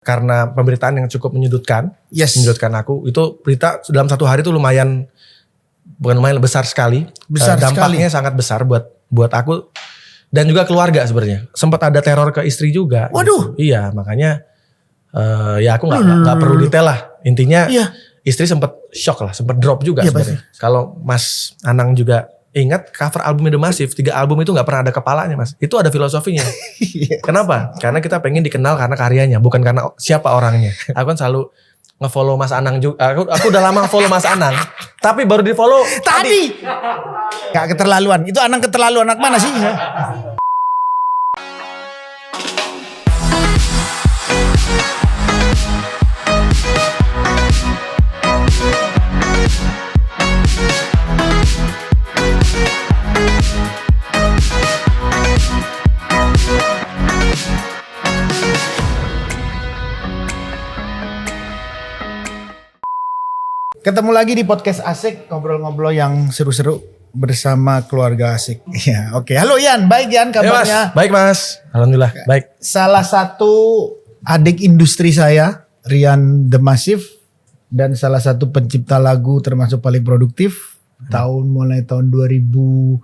Karena pemberitaan yang cukup menyudutkan, Yes. menyudutkan aku. Itu berita dalam satu hari itu lumayan, bukan lumayan, besar sekali. Besar dampaknya sekali. sangat besar buat aku dan juga keluarga sebenarnya. Sempat ada teror ke istri juga. Waduh. Gitu. Iya, makanya ya aku nggak perlu detail lah. Intinya Iya. istri sempat shock lah, sempat drop juga Iya, sebenarnya. Kalau Mas Anang juga ingat, cover albumnya The Massive, 3 album itu nggak pernah ada kepalanya, Mas. Itu ada filosofinya. Kenapa? Karena kita pengen dikenal karena karyanya, bukan karena siapa orangnya. Aku kan selalu nge-follow Mas Anang juga. Aku udah lama follow Mas Anang, tapi baru di-follow Tadi. Gak keterlaluan. Itu Anang keterlaluan. Anak mana sih? Ketemu lagi di podcast Asik, ngobrol-ngobrol yang seru-seru bersama keluarga Asik. Ya, oke. Halo Yan, baik Yan kabarnya? Mas, baik Mas. Alhamdulillah, baik. Salah satu adik industri saya, Rian The Massive, dan salah satu pencipta lagu termasuk paling produktif mulai tahun 2000.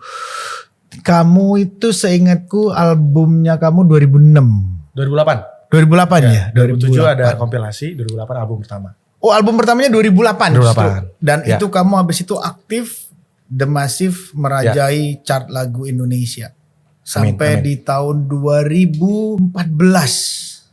Kamu itu seingatku albumnya kamu 2006. 2008. 2008 ya? 2007 ada kompilasi, 2008 album pertama. Oh, album pertamanya 2008. 2008. Justru. Dan Ya. itu kamu habis itu aktif The Massive merajai chart lagu Indonesia. Sampai Amin. di tahun 2014.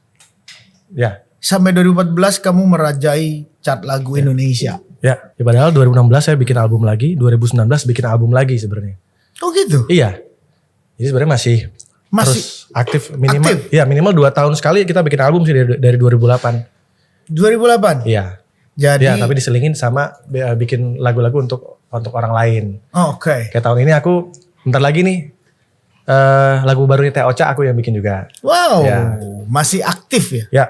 Ya. Sampai 2014 kamu merajai chart lagu Indonesia. Ya, padahal 2016 saya bikin album lagi, 2019 bikin album lagi sebenarnya. Oh gitu? Iya. Jadi sebenarnya masih terus aktif minimal. aktif? Iya, minimal 2 tahun sekali kita bikin album sih dari 2008. 2008? Iya. Jadi, Ya, tapi diselingin sama bikin lagu-lagu untuk orang lain. oh, oke. Kayak tahun ini aku bentar lagi nih lagu baru Teh Ocha aku yang bikin juga. Wow, Ya. masih aktif ya? Ya,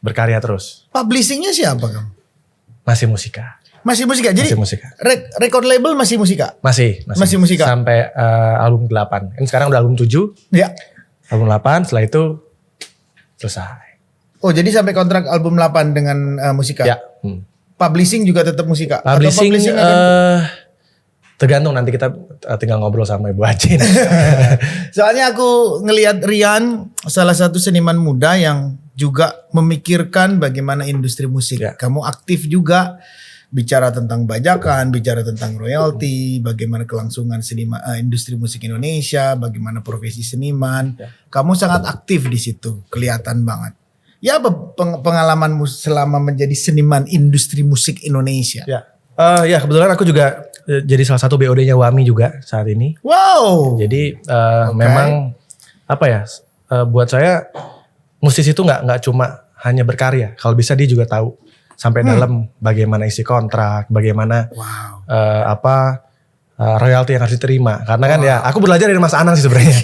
berkarya terus. Publishingnya siapa kamu? Masih musika. Masih musika? Jadi Masih musika. record label masih musika? Masih musika? Sampai album 8. Kan sekarang udah album 7, Ya. album 8, setelah itu selesai. Oh, jadi sampai kontrak album 8 dengan musika? Ya. Publishing juga tetap musika? Publishing, Atau akan... tergantung, nanti kita tinggal ngobrol sama Ibu Ajin. Soalnya aku ngelihat Rian salah satu seniman muda yang juga memikirkan bagaimana industri musik. Ya. Kamu aktif juga bicara tentang bajakan, bicara tentang royalti, bagaimana kelangsungan industri musik Indonesia, bagaimana profesi seniman. Ya. Kamu sangat aktif di situ, kelihatan banget. Ya, apa pengalamanmu selama menjadi seniman industri musik Indonesia? Ya. Ya, kebetulan aku juga jadi salah satu BOD-nya Wami juga saat ini. Wow. Jadi memang apa ya, buat saya musisi itu nggak cuma hanya berkarya. Kalau bisa dia juga tahu sampai dalam bagaimana isi kontrak, bagaimana royalti yang harus diterima. Karena kan ya aku belajar dari Mas Anang sih sebenarnya.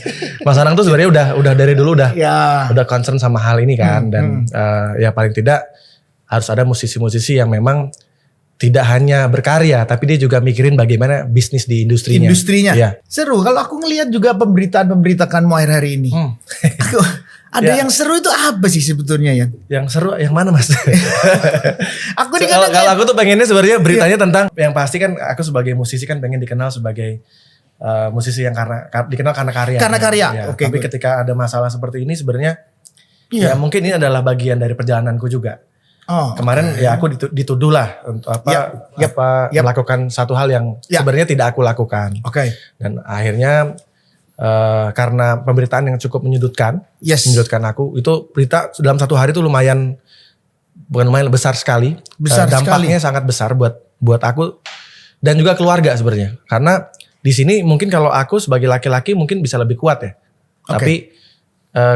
Mas Anang tuh sebenarnya udah dari dulu udah concern sama hal ini kan. Dan ya paling tidak harus ada musisi-musisi yang memang tidak hanya berkarya, tapi dia juga mikirin bagaimana bisnis di industrinya. Ya. Seru. Kalau aku ngelihat juga pemberitaan-pemberitaanmu akhir hari ini. Ada yang seru itu apa sih sebetulnya ya? Yang seru yang mana Mas? Kalau aku tuh pengennya sebenarnya beritanya tentang yang pasti kan aku sebagai musisi kan pengen dikenal sebagai musisi yang dikenal karena karya. Karena karya. Ya, Oke, tapi ketika ada masalah seperti ini sebenarnya ya mungkin ini adalah bagian dari perjalananku juga. Kemarin ya aku dituduh lah untuk melakukan satu hal yang sebenarnya tidak aku lakukan. Dan akhirnya karena pemberitaan yang cukup menyudutkan, menyudutkan aku, itu berita dalam satu hari itu lumayan, bukan lumayan, besar sekali. Dampaknya sangat besar buat aku dan juga keluarga sebenarnya. Karena di sini mungkin kalau aku sebagai laki-laki mungkin bisa lebih kuat ya. Tapi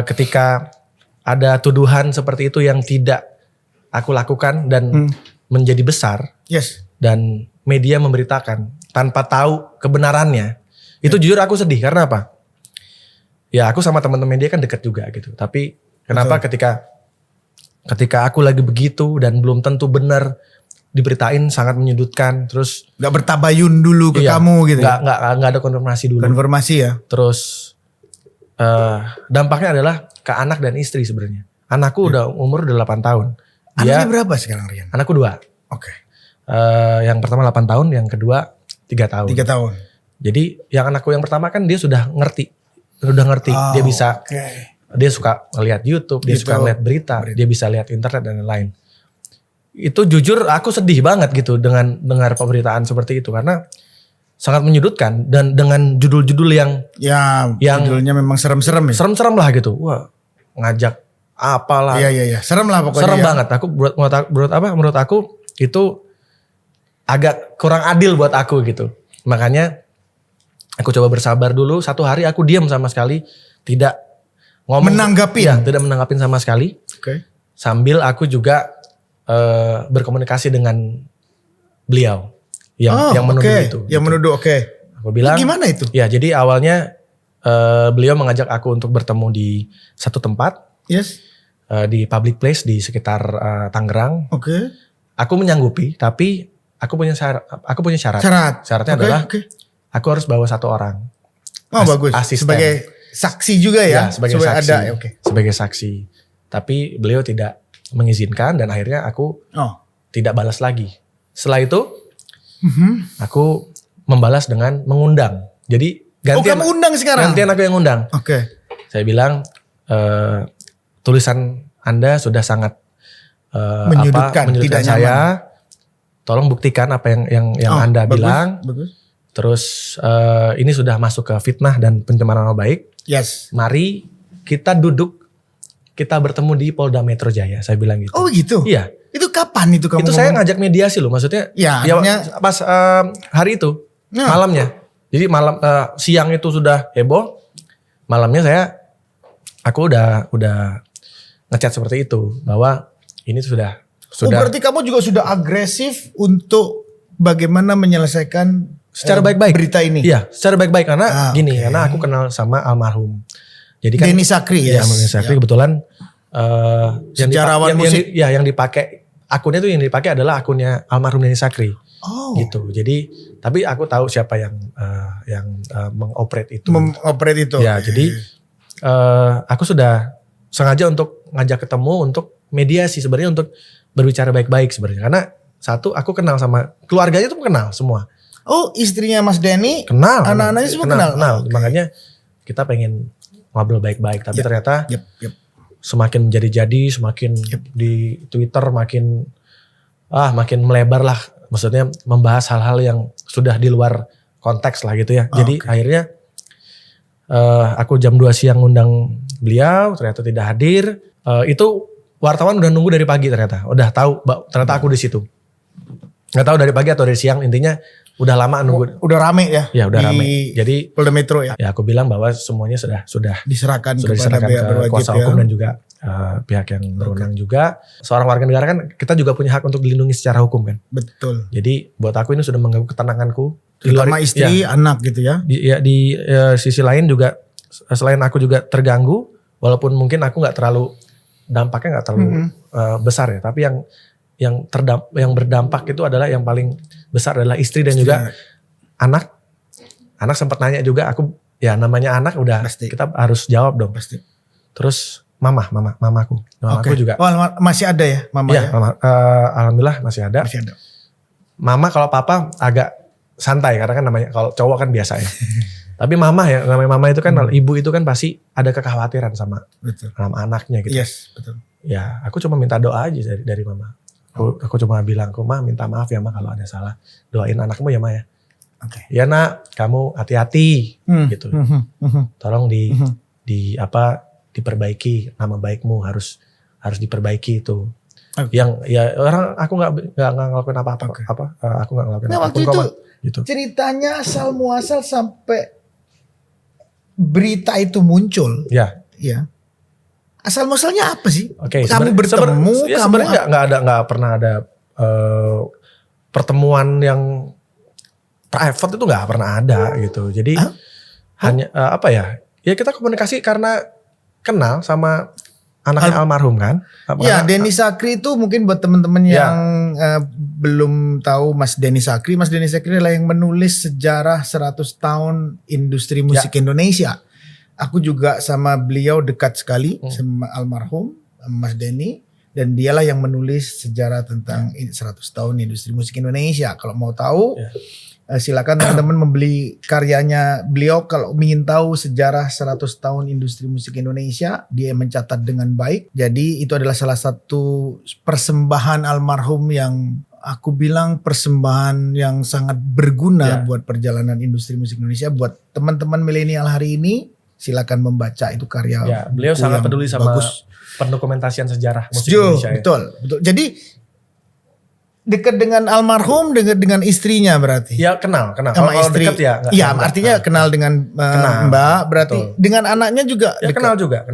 ketika ada tuduhan seperti itu yang tidak aku lakukan dan menjadi besar, dan media memberitakan tanpa tahu kebenarannya, itu jujur aku sedih. Karena apa? Ya aku sama teman-teman media kan dekat juga gitu. Tapi kenapa ketika aku lagi begitu dan belum tentu benar, diberitain sangat menyudutkan, terus nggak bertabayun dulu ke kamu gitu? Nggak ada konfirmasi dulu. Konfirmasi ya. Terus dampaknya adalah ke anak dan istri sebenarnya. Anakku udah umur 8 tahun. Anaknya berapa sekarang Rian? Anakku 2. Oke. Yang pertama 8 tahun, yang kedua 3 tahun. 3 tahun. Jadi yang anakku yang pertama kan dia sudah ngerti. Dia bisa, dia suka ngeliat YouTube, dia suka ngeliat berita, dia bisa lihat internet dan lain-lain. Itu jujur aku sedih banget gitu dengan dengar pemberitaan seperti itu karena sangat menyudutkan dan dengan judul-judul yang judulnya memang serem-serem ya. Serem-serem lah gitu. Wah, ngajak apalah. Iya. Serem lah pokoknya. Serem banget. Aku menurut aku itu agak kurang adil buat aku gitu. Makanya aku coba bersabar dulu. 1 hari aku diam sama sekali, tidak ngomong. Tidak menanggapin sama sekali. Oke. Sambil aku juga berkomunikasi dengan beliau yang menuduh itu. Yang menuduh, oke. Aku bilang. Gimana itu? Ya, jadi awalnya beliau mengajak aku untuk bertemu di satu tempat. Yes. Di public place di sekitar Tangerang. Oke. Aku menyanggupi, tapi aku punya syarat. Syaratnya adalah aku harus bawa 1 orang. Oh, bagus. Asisten. Sebagai saksi juga ya. Sebagai saksi. Ada, sebagai saksi. Tapi beliau tidak mengizinkan dan akhirnya aku tidak balas lagi. Setelah itu aku membalas dengan mengundang. Jadi gantian. Kamu undang sekarang? Gantian aku yang undang. Oke. Saya bilang tulisan Anda sudah sangat menyudutkan tidak saya. Nyaman. Tolong buktikan apa yang Anda bilang. Bagus. Terus ini sudah masuk ke fitnah dan pencemaran nama baik. Yes. Mari kita duduk, kita bertemu di Polda Metro Jaya. Saya bilang gitu. Oh gitu? Iya. Itu kapan itu kamu Itu saya ngajak mediasi loh, maksudnya. Ya pas hari itu, malamnya. Jadi siang itu sudah heboh, malamnya aku udah ngechat seperti itu bahwa ini sudah. Berarti kamu juga sudah agresif untuk bagaimana menyelesaikan secara baik-baik berita ini. Iya, secara baik-baik karena karena aku kenal sama almarhum. Jadi kan Denny Sakri ya. Denny Sakri kebetulan sejarawan musik. Yang dipakai akunnya tuh yang dipakai adalah akunnya almarhum Denny Sakri. Oh. Gitu. Jadi tapi aku tahu siapa yang mengoperate itu. Ya, jadi aku sudah sengaja untuk ngajak ketemu untuk mediasi sebenarnya untuk berbicara baik-baik sebenarnya karena satu aku kenal sama keluarganya tuh kenal semua. Oh, istrinya Mas Denny kenal, anak-anaknya semua kenal. Okay. Makanya kita pengen ngobrol baik-baik tapi ternyata semakin menjadi-jadi, semakin di Twitter makin melebar lah, maksudnya membahas hal-hal yang sudah di luar konteks lah gitu ya. Jadi akhirnya aku jam 2 siang ngundang beliau, ternyata tidak hadir. Itu wartawan udah nunggu dari pagi ternyata. Udah tahu ternyata aku di situ. Nggak tahu dari pagi atau dari siang, intinya udah lama nunggu. Udah rame ya? Ya udah rame. Jadi Polda Metro ya? Ya aku bilang bahwa semuanya sudah diserahkan ke kuasa hukum dan juga pihak yang berwenang juga. Seorang warga negara kan kita juga punya hak untuk dilindungi secara hukum kan. Betul. Jadi buat aku ini sudah mengganggu ketenanganku. Terutama istri, anak gitu ya? Di sisi lain juga selain aku juga terganggu, walaupun mungkin aku nggak terlalu dampaknya nggak terlalu besar ya, tapi yang berdampak itu adalah yang paling besar adalah istri dan juga anak. Anak sempat nanya juga, aku ya namanya anak udah pasti. Kita harus jawab dong. Pasti. Terus mamaku juga. Oh, masih ada ya mama ya? Mama, alhamdulillah masih ada. Masih ada. Mama kalau papa agak santai karena kan namanya kalau cowok kan biasa ya. Tapi namanya mama itu kan ibu itu kan pasti ada kekhawatiran sama anaknya gitu. Yes, betul. Ya, aku cuma minta doa aja dari mama. Aku cuma bilang, "Ma, minta maaf ya Ma kalau ada salah. Doain anakmu ya Ma ya." Oke. Ya Nak, kamu hati-hati gitu. Tolong diperbaiki, nama baikmu harus diperbaiki itu. Yang ya orang aku nggak ngelakuin apa-apa. Aku nggak ngelakuin apa-apa. Waktu itu gitu. Ceritanya asal muasal sampai berita itu muncul. Ya. Iya. Asal muasalnya apa sih? Oke, kamu bertemu, sebenarnya nggak pernah ada pertemuan yang private itu nggak pernah ada gitu. Jadi hanya ya kita komunikasi karena kenal sama anaknya almarhum kan. Ya, Denny Sakri itu mungkin buat teman-teman yang belum tahu Mas Denny Sakri. Mas Denny Sakri adalah yang menulis sejarah 100 tahun industri musik Indonesia. Aku juga sama beliau dekat sekali sama almarhum. Mas Denny, dan dialah yang menulis sejarah tentang 100 tahun industri musik Indonesia. Kalau mau tahu silakan teman-teman membeli karyanya beliau. Kalau ingin tahu sejarah 100 tahun industri musik Indonesia, dia mencatat dengan baik. Jadi itu adalah salah satu persembahan almarhum yang aku bilang persembahan yang sangat berguna buat perjalanan industri musik Indonesia. Buat teman-teman milenial hari ini, silakan membaca itu karya. Beliau sangat peduli sama pendokumentasian sejarah musik Indonesia. Betul. Jadi dekat dengan almarhum, dekat dengan istrinya berarti. Ya kenal. Sama istri. Dekat ya. Iya, artinya kenal dengan Mbak, berarti betul. Dengan anaknya juga. Ya kenal juga.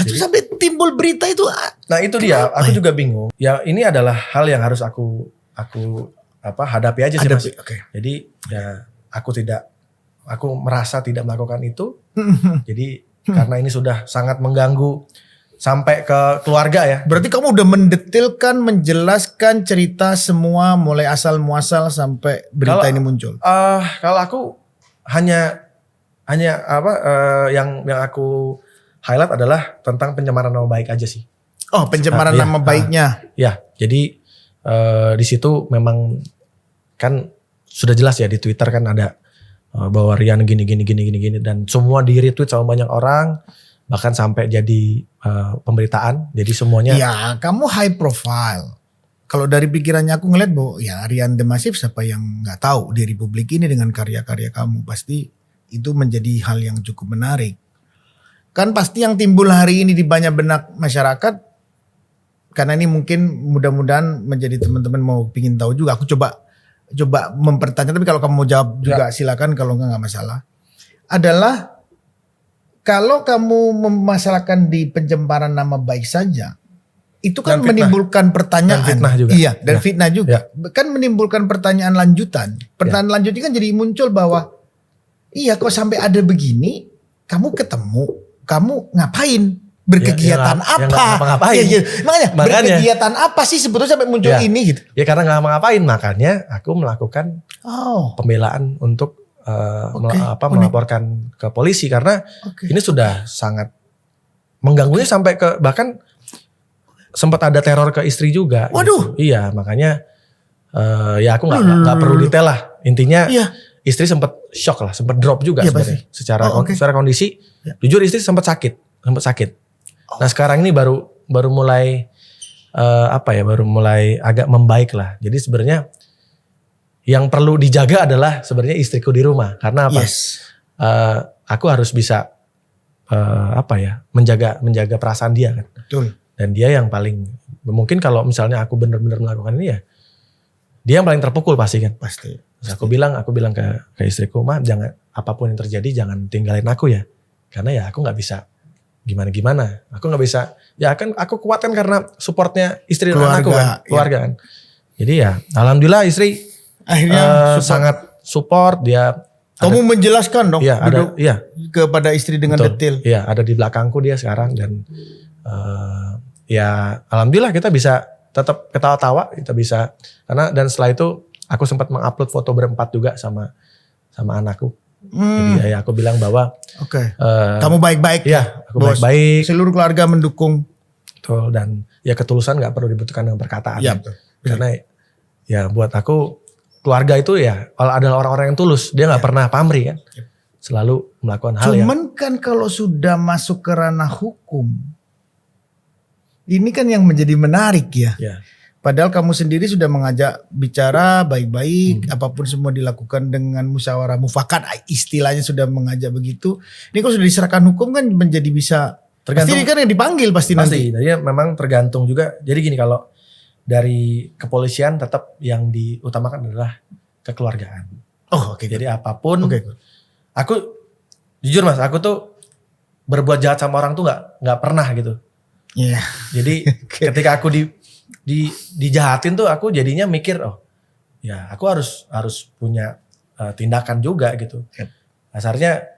Itu sampai timbul berita itu. Nah itu dia, aku juga bingung. Ya ini adalah hal yang harus aku hadapi aja sih Mas. Okay. Jadi ya aku merasa tidak melakukan itu. Jadi karena ini sudah sangat mengganggu sampai ke keluarga ya. Berarti kamu udah mendetilkan, menjelaskan cerita semua mulai asal muasal sampai berita ini muncul. Kalau aku hanya yang aku highlight adalah tentang pencemaran nama baik aja sih. Oh, pencemaran nama baiknya. Ya, jadi di situ memang kan sudah jelas ya di Twitter kan ada bahwa Rian gini dan semua di retweet sama banyak orang. Bahkan sampai jadi pemberitaan, jadi semuanya. Ya, kamu high profile. Kalau dari pikirannya aku ngeliat bahwa ya Rian The Massive, siapa yang nggak tahu di Republik ini dengan karya-karya kamu, pasti itu menjadi hal yang cukup menarik. Kan pasti yang timbul hari ini di banyak benak masyarakat, karena ini mungkin mudah-mudahan menjadi teman-teman mau pingin tahu juga. Aku coba mempertanyaan, tapi kalau kamu mau jawab juga silakan, kalau nggak masalah. Adalah kalau kamu memasalahkan di pencemaran nama baik saja, itu kan menimbulkan pertanyaan. Dan fitnah juga. Iya, dan fitnah juga. Kan menimbulkan pertanyaan lanjutan. Pertanyaan lanjutnya kan jadi muncul bahwa, iya kok sampai ada begini, kamu ketemu, kamu ngapain? Berkegiatan apa? Makanya berkegiatan apa sih sebetulnya sampai muncul ini gitu? Ya karena nggak ngapain, makanya aku melakukan pembelaan untuk melaporkan ke polisi karena ini sudah sangat mengganggunya sampai ke bahkan sempat ada teror ke istri juga. Waduh. Gitu. Iya, makanya ya aku nggak perlu detail lah. Intinya istri sempat shock lah, sempat drop juga sebenarnya. Secara kondisi, jujur istri sempat sakit. Nah sekarang ini baru mulai baru mulai agak membaik lah. Jadi sebenarnya yang perlu dijaga adalah sebenarnya istriku di rumah. Karena apa? Aku harus bisa menjaga perasaan dia kan. Betul. Dan dia yang paling mungkin kalau misalnya aku benar-benar melakukan ini ya, dia yang paling terpukul pasti kan. Pasti. Terus aku bilang ke istriku, "Ma, jangan apapun yang terjadi jangan tinggalin aku ya." Karena ya aku nggak bisa gimana. Aku nggak bisa. Ya kan aku kuatkan karena supportnya istri dan anakku kan, keluarga kan. Jadi ya alhamdulillah istri akhirnya sangat support dia. Kamu menjelaskan dong kepada istri dengan detail. Iya, ada di belakangku dia sekarang dan ya alhamdulillah kita bisa tetap ketawa-tawa, kita bisa dan setelah itu aku sempat mengupload foto berempat juga sama anakku. Jadi ya aku bilang bahwa kamu baik-baik. Ya, aku baik-baik. Seluruh keluarga mendukung. Betul, dan ya ketulusan nggak perlu dibutuhkan dengan perkataan. Iya, betul. Karena ya buat aku keluarga itu ya adalah orang-orang yang tulus. Dia nggak pernah pamrih kan. Selalu melakukan hal yang. Cuman kan kalau sudah masuk ke ranah hukum, ini kan yang menjadi menarik ya. Padahal kamu sendiri sudah mengajak bicara baik-baik, apapun semua dilakukan dengan musyawarah mufakat, istilahnya sudah mengajak begitu. Ini kalau sudah diserahkan hukum kan menjadi bisa tergantung. Pasti kan yang dipanggil pasti nanti. Jadi memang tergantung juga. Jadi gini, kalau dari kepolisian tetap yang diutamakan adalah kekeluargaan. Jadi apapun, aku jujur Mas, aku tuh berbuat jahat sama orang tuh nggak pernah gitu. Jadi ketika aku dijahatin tuh aku jadinya mikir, ya aku harus punya tindakan juga gitu. Dasarnya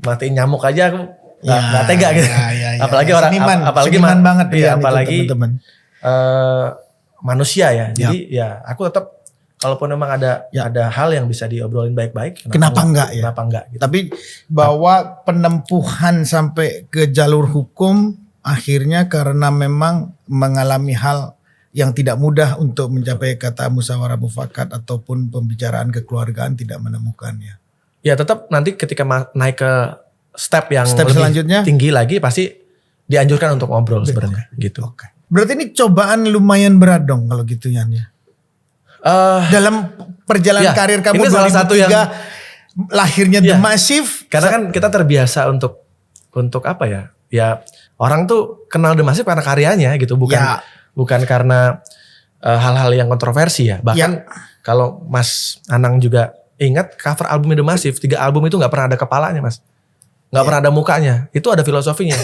matiin nyamuk aja aku nggak tega gitu. Apalagi orang, apalagi banget apalagi manusia ya. Jadi ya aku tetap kalaupun memang ada hal yang bisa diobrolin baik-baik, kenapa enggak ya? Kenapa enggak? Gitu. Tapi bahwa penempuhan sampai ke jalur hukum akhirnya karena memang mengalami hal yang tidak mudah untuk mencapai kata musyawarah mufakat ataupun pembicaraan kekeluargaan tidak menemukannya. Ya tetap nanti ketika naik ke step yang lebih selanjutnya tinggi lagi pasti dianjurkan untuk ngobrol sebenarnya gitu. Oke. Berarti ini cobaan lumayan berat dong kalau gitu Yan ya. Dalam perjalanan karir kamu 2003 salah satu yang, lahirnya The Massive. Karena kan kita terbiasa untuk apa ya? Ya orang tuh kenal The Massive karena karyanya gitu, bukan karena hal-hal yang kontroversi ya. Bahkan kalau Mas Anang juga ingat cover albumnya The Massive, 3 album itu nggak pernah ada kepalanya Mas, nggak pernah ada mukanya. Itu ada filosofinya.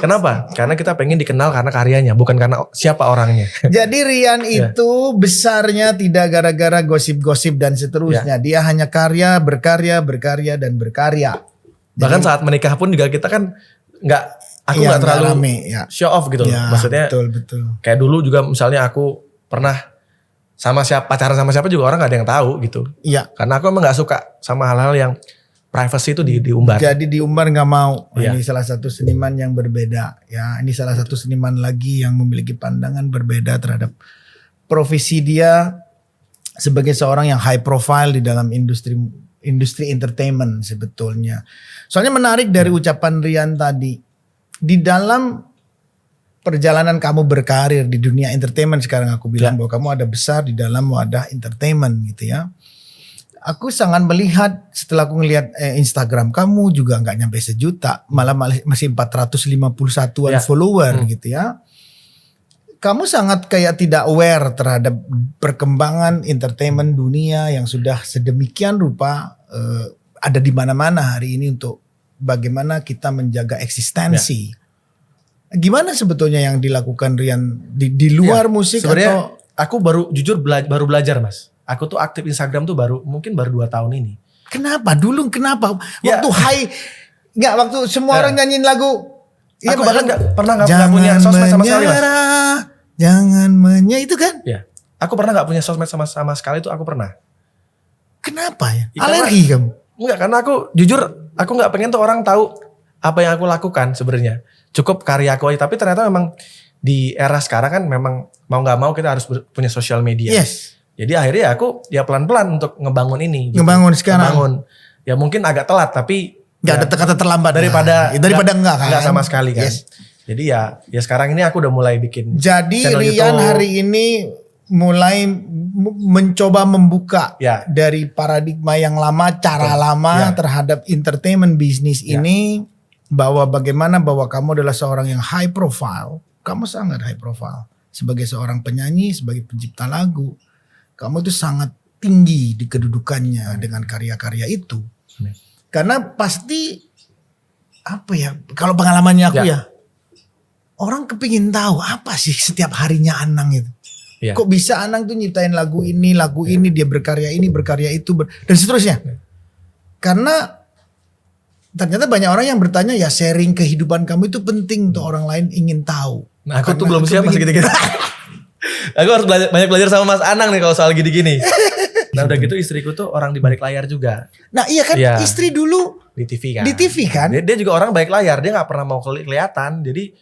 Kenapa? Karena kita pengen dikenal karena karyanya, bukan karena siapa orangnya. Jadi Rian itu besarnya tidak gara-gara gosip-gosip dan seterusnya. Dia hanya berkarya dan berkarya. Bahkan saat menikah pun juga kita kan aku nggak terlalu show off gitu loh. Maksudnya betul. Kayak dulu juga misalnya aku pernah pacaran sama siapa juga orang nggak ada yang tahu gitu. Iya. Karena aku emang nggak suka sama hal-hal yang privacy itu diumbar. Jadi diumbar nggak mau. Ini salah satu seniman yang berbeda. Ya, ini salah satu seniman lagi yang memiliki pandangan berbeda terhadap profesi dia sebagai seorang yang high profile di dalam industri entertainment sebetulnya. Soalnya menarik dari ucapan Rian tadi, di dalam perjalanan kamu berkarir di dunia entertainment sekarang aku bilang bahwa kamu ada besar di dalam wadah entertainment gitu ya. Aku sangat melihat setelah aku ngelihat Instagram kamu juga nggak nyampe 1 juta, malah masih 451-an follower gitu ya. Kamu sangat kayak tidak aware terhadap perkembangan entertainment dunia yang sudah sedemikian rupa ada di mana-mana hari ini untuk bagaimana kita menjaga eksistensi. Gimana sebetulnya yang dilakukan Rian di luar musik? Sebenarnya aku jujur baru belajar Mas. Aku tuh aktif Instagram tuh mungkin baru 2 tahun ini. Kenapa? Dulu kenapa? Waktu semua orang nyanyiin lagu. Aku bahkan pernah gak punya sosmed sama sekali Mas. Jangan itu kan? Ya. Aku pernah gak punya sosmed sama sekali itu aku pernah. Kenapa ya? Alergi kamu? Enggak, karena aku jujur aku gak pengen tuh orang tahu apa yang aku lakukan sebenarnya. Cukup karya aku aja. Tapi ternyata memang di era sekarang kan memang mau gak mau kita harus punya sosial media. Yes. Jadi akhirnya aku pelan-pelan untuk ngebangun ini. Gitu. Ngebangun sekarang. Ya mungkin agak telat tapi gak ada kata terlambat daripada enggak kan. Enggak sama sekali kan. Yes. Jadi ya sekarang ini aku udah mulai bikin. Jadi Rian hari ini mulai mencoba membuka dari paradigma yang lama, cara lama terhadap entertainment bisnis ini, bahwa kamu adalah seorang yang high profile. Kamu sangat high profile sebagai seorang penyanyi, sebagai pencipta lagu. Kamu itu sangat tinggi di kedudukannya dengan karya-karya itu. Karena pasti kalau pengalamannya aku orang kepingin tahu apa sih setiap harinya Anang itu. Kok bisa Anang tuh nyiptain lagu ini, dia berkarya ini, berkarya itu, dan seterusnya. Karena ternyata banyak orang yang bertanya, ya sharing kehidupan kamu itu penting untuk orang lain ingin tahu. Nah aku tuh belum siap masih gitu-gitu. Aku harus banyak belajar sama Mas Anang nih kalau soal gini-gini. Nah udah gitu istriku tuh orang di balik layar juga. Nah iya kan istri dulu di TV kan. Di TV kan. Dia juga orang balik layar, dia gak pernah mau kelihatan. Jadi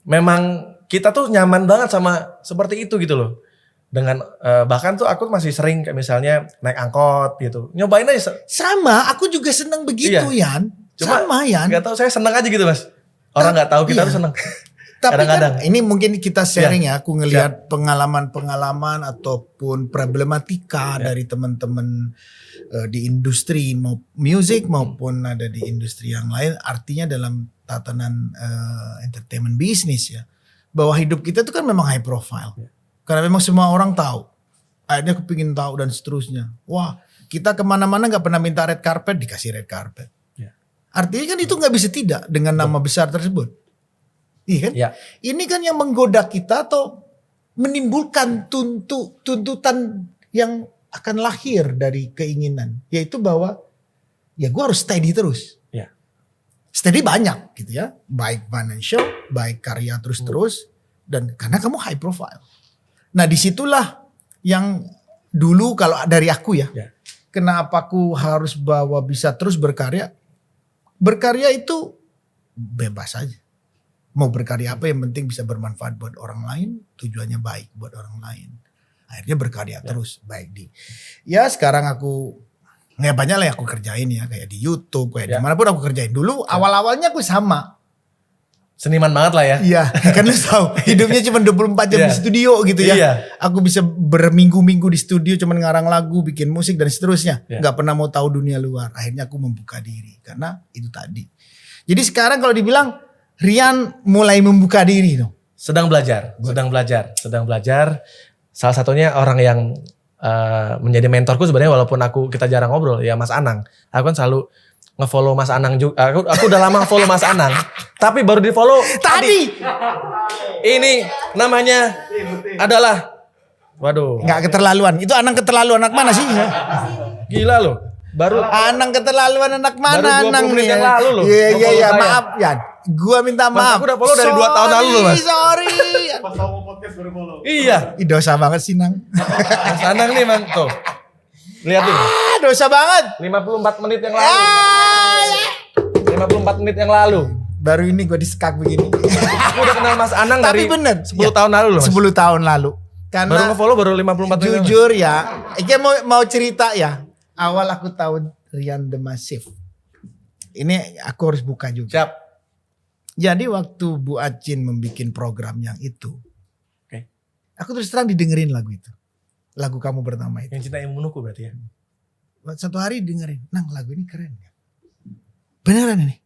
memang kita tuh nyaman banget sama seperti itu gitu loh. Dengan bahkan tuh aku masih sering kayak misalnya naik angkot gitu. Nyobain aja. Sama, aku juga seneng begitu Yan. Cuma Yan. Gak tahu saya seneng aja gitu Mas. Orang gak tahu kita tuh seneng. Tapi kan ini mungkin kita sharing ya. Aku ngelihat pengalaman-pengalaman ataupun problematika dari teman-teman di industri musik maupun ada di industri yang lain. Artinya dalam tatanan entertainment bisnis ya. Bahwa hidup kita itu kan memang high profile. Karena memang semua orang tahu. Akhirnya kepingin tahu dan seterusnya. Wah, kita kemana-mana gak pernah minta red carpet, dikasih red carpet. Artinya kan itu gak bisa tidak dengan nama besar tersebut. Iya kan? Ini kan yang menggoda kita atau menimbulkan tuntutan yang akan lahir dari keinginan. Yaitu bahwa ya gue harus steady terus. Steady banyak gitu ya. Baik financial, baik karya terus-terus. Dan karena kamu high profile. Nah disitulah yang dulu kalau dari aku ya. Kenapa aku harus bisa terus berkarya. Berkarya itu bebas aja. Mau berkarya apa yang penting bisa bermanfaat buat orang lain, tujuannya baik buat orang lain. Akhirnya berkarya terus baik di. Ya sekarang aku banyak lah yang aku kerjain ya, kayak di YouTube, kayak dimanapun aku kerjain. Dulu awal-awalnya aku sama. Seniman banget lah ya. Iya, kan lu tahu hidupnya cuma 24 jam di studio gitu ya. Iya. Aku bisa berminggu-minggu di studio cuma ngarang lagu, bikin musik dan seterusnya. Gak pernah mau tahu dunia luar. Akhirnya aku membuka diri karena itu tadi. Jadi sekarang kalau dibilang Rian mulai membuka diri dong. Sedang belajar. Salah satunya orang yang menjadi mentorku sebenarnya walaupun kita jarang ngobrol ya Mas Anang. Aku kan selalu nge-follow Mas Anang juga. Aku udah lama follow Mas Anang. Tapi baru di-follow tadi. Ini namanya adalah waduh. Nggak keterlaluan. Itu Anang keterlaluan anak mana sih? Gila loh. Baru Anang keterlaluan anak mana baru 20 Anang menit nih? yang lalu loh. Iya maaf ya. Gua minta maaf. Aku udah follow dari 2 tahun lalu loh Mas. Sorry. Pas mau podcast baru follow. Iya. Ih, dosa banget sih Nang. Mas Anang nih man tuh. Lihat nih. Dosa banget. 54 menit yang lalu. 54 menit yang lalu. Baru ini gue disekak begini. Aku udah kenal Mas Anang dari Tapi bener 10 tahun lalu loh Mas. 10 tahun lalu. Karena Baru nge-follow baru 54 menit. jujur ya, Ike mau cerita ya. Awal aku tahu Rian The Massive. Ini aku harus buka juga. Siap. Jadi waktu Bu Acin membuat program yang itu. Oke. Aku terus terang didengerin lagu itu. Lagu kamu pertama itu. Yang cinta yang membunuhku berarti ya. Satu hari dengerin. Nang lagu ini keren. Beneran ini.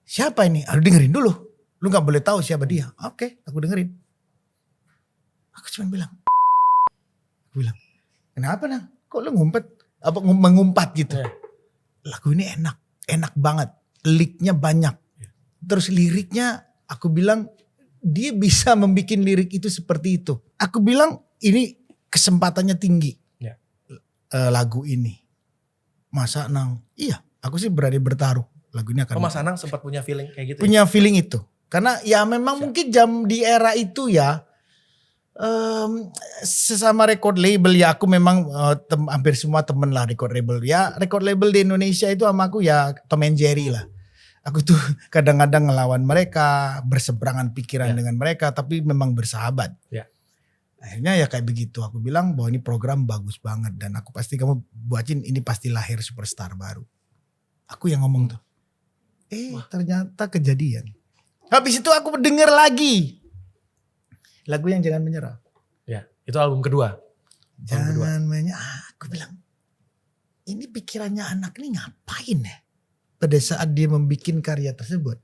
Siapa ini? Harus dengerin dulu. Lu gak boleh tahu siapa dia. Oke, aku dengerin. Aku cuma bilang. Aku bilang. Kenapa Nang? Kok lu ngumpet? Apa mengumpat gitu. Yeah. Lagu ini enak. Enak banget. Licknya banyak. Terus liriknya aku bilang. Dia bisa membuat lirik itu seperti itu. Aku bilang ini kesempatannya tinggi. Yeah. Lagu ini. Masa Nang? Iya. Aku sih berani bertaruh. Lagu ini akan. Mas Anang sempat punya feeling kayak gitu. Punya feeling itu. Karena ya memang mungkin di era itu ya. Sesama record label ya aku memang hampir semua temen lah record label. Ya record label di Indonesia itu sama aku ya Tom and Jerry lah. Aku tuh kadang-kadang ngelawan mereka. Berseberangan pikiran dengan mereka. Tapi memang bersahabat. Ya. Akhirnya ya kayak begitu. Aku bilang bahwa ini program bagus banget. Dan aku pasti kamu buatin ini pasti lahir superstar baru. Aku yang ngomong tuh. Ternyata kejadian. Habis itu aku denger lagi. Lagu yang Jangan Menyerah. Ya, itu album kedua. Jangan menyerah. Aku bilang. Ini pikirannya anak ini ngapain ya? Pada saat dia membuat karya tersebut.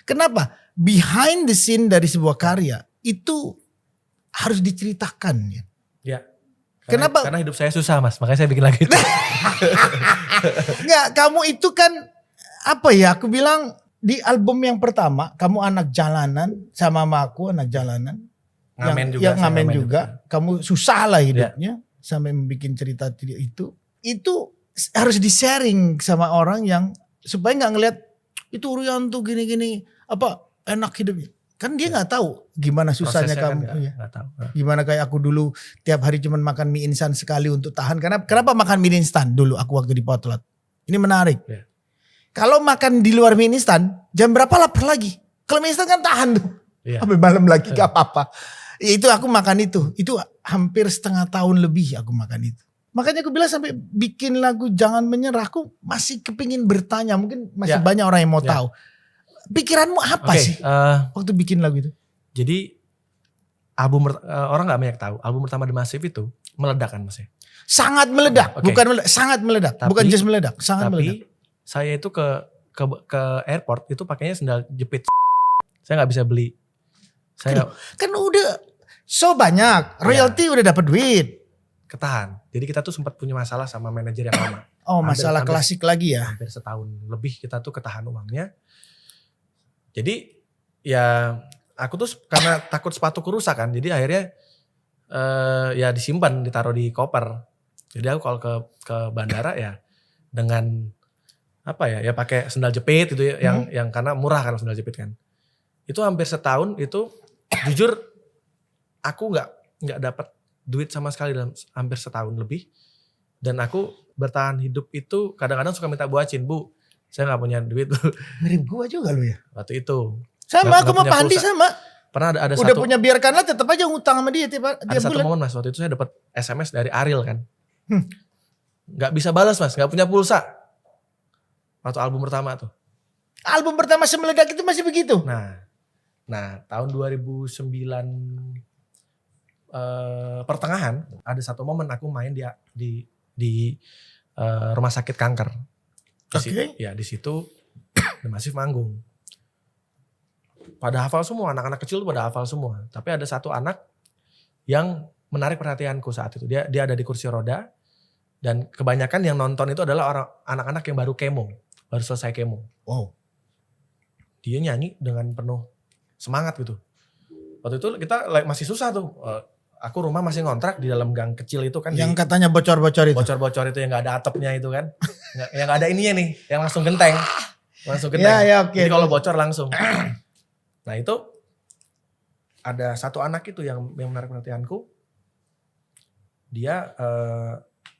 Kenapa? Behind the scene dari sebuah karya. Itu harus diceritakan. Ya. Ya. Kenapa? Karena hidup saya susah Mas. Makanya saya bikin lagu itu. Enggak, kamu itu kan apa ya, aku bilang di album yang pertama kamu anak jalanan sama aku anak jalanan. Ngamen juga. Yang ngamen juga. Kamu susah lah hidupnya sampai membuat cerita itu. Itu harus di-sharing sama orang yang supaya gak ngelihat itu Rian tuh gini-gini apa enak hidupnya. Kan dia gak tahu gimana susahnya prosesnya kamu. kan gak tahu. Gimana kayak aku dulu tiap hari cuman makan mie instan sekali untuk tahan. Kenapa makan mie instan dulu aku waktu di Potlot. Ini menarik. Yeah. Kalau makan di luar mie instan, jam berapa lapar lagi? Kalau mie instan kan tahan tuh. Yeah. Sampai malam lagi gak apa-apa. Itu aku makan itu. Itu hampir setengah tahun lebih aku makan itu. Makanya aku bilang sampai bikin lagu Jangan Menyerah. Aku masih kepingin bertanya. Mungkin masih banyak orang yang mau tahu. Pikiranmu apa sih waktu bikin lagu itu? Jadi album orang gak banyak tahu. Album pertama The Massive itu meledak kan Mas ya? Sangat meledak. Okay. Bukan meledak. Sangat meledak. Bukan just meledak. Sangat meledak. Saya itu ke airport itu pakainya sendal jepit. Saya gak bisa beli. Kan udah so banyak. Royalty udah dapat duit. Ketahan. Jadi kita tuh sempat punya masalah sama manajer yang lama. Oh, masalah klasik lagi ya. Hampir setahun lebih kita tuh ketahan uangnya. Jadi ya aku tuh karena takut sepatuku rusak kan. Jadi akhirnya ya disimpan, ditaruh di koper. Jadi aku kalau ke bandara ya dengan apa ya pakai sendal jepit itu ya, yang karena murah kan sendal jepit kan. Itu hampir setahun itu jujur aku nggak dapat duit sama sekali dalam hampir setahun lebih. Dan aku bertahan hidup itu kadang-kadang suka minta Bu Acin, Bu, saya nggak punya duit Bu. Mirip gua juga lu ya. Waktu itu. Sama, aku sama punya Pandi pulsa. sama. Pernah ada Udah satu punya biarkanlah tetap aja ngutang sama dia tiap ada satu bulan. momen Mas, waktu itu saya dapat SMS dari Ariel kan. Nggak bisa balas Mas, nggak punya pulsa. Waktu album pertama tuh. Album pertama Semeledak itu masih begitu. Nah tahun 2009 pertengahan ada satu momen aku main di rumah sakit kanker. Oke. Ya di situ The Massive manggung. Pada hafal semua, anak-anak kecil tuh pada hafal semua. Tapi ada satu anak yang menarik perhatianku saat itu. Dia ada di kursi roda dan kebanyakan yang nonton itu adalah anak-anak yang baru kemo, baru selesai kemo. Wow. Dia nyanyi dengan penuh semangat gitu. Waktu itu kita masih susah tuh. Aku rumah masih ngontrak di dalam gang kecil itu kan. Yang katanya bocor-bocor itu. Bocor-bocor itu yang gak ada atapnya itu kan. Yang gak ada ininya nih, yang langsung genteng. Langsung genteng. Ya, oke. Jadi kalau bocor langsung. Nah itu ada satu anak itu yang menarik perhatianku. Dia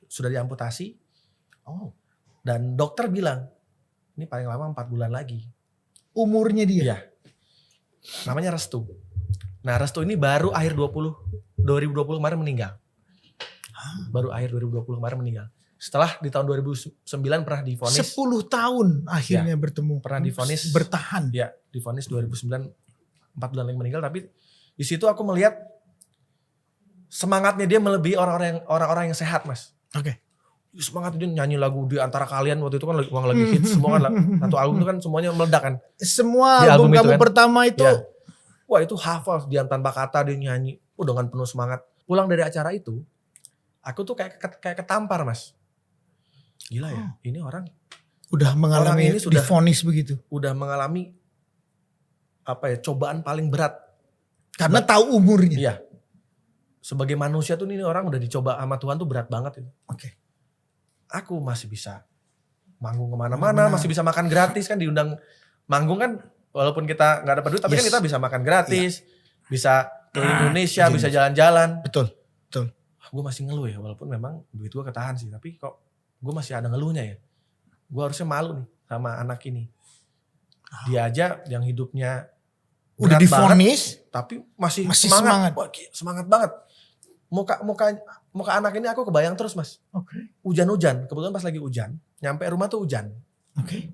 sudah diamputasi. Dan dokter bilang, ini paling lama 4 bulan lagi. Umurnya dia? Iya. Namanya Restu. Nah Restu ini baru akhir 2020 kemarin meninggal. Baru akhir 2020 kemarin meninggal. Setelah di tahun 2009 pernah divonis. 10 tahun akhirnya bertemu. Pernah divonis. Bertahan. Ya, divonis 2009 4 bulan lagi meninggal. Tapi di situ aku melihat semangatnya dia melebihi orang-orang yang sehat Mas. Oke. Semangat dia nyanyi lagu di antara kalian waktu itu kan lagi hits semua kan. Satu album itu kan semuanya meledak kan. Semua Di album album itu kamu kan. pertama itu. Ya. Wah itu hafal dia tanpa kata dia nyanyi. Dengan penuh semangat. Pulang dari acara itu, aku tuh kayak ketampar Mas. Gila ya, ini orang udah mengalami ini sudah divonis begitu. Udah mengalami cobaan paling berat. Karena tahu umurnya. Iya. Sebagai manusia tuh ini orang udah dicoba sama Tuhan tuh berat banget itu. Oke. Aku masih bisa manggung kemana-mana, masih bisa makan gratis kan diundang manggung kan. Walaupun kita gak dapat duit, tapi kan kita bisa makan gratis, bisa ke Indonesia, bisa jalan-jalan. Betul. Gue masih ngeluh ya, walaupun memang duit gue ketahan sih, tapi kok gue masih ada ngeluhnya ya. Gue harusnya malu nih sama anak ini. Dia aja yang hidupnya udah divonis, tapi masih semangat. Wah, semangat banget. Muka anak ini aku kebayang terus Mas. Oke. Hujan-hujan, kebetulan pas lagi hujan, nyampe rumah tuh hujan. Oke.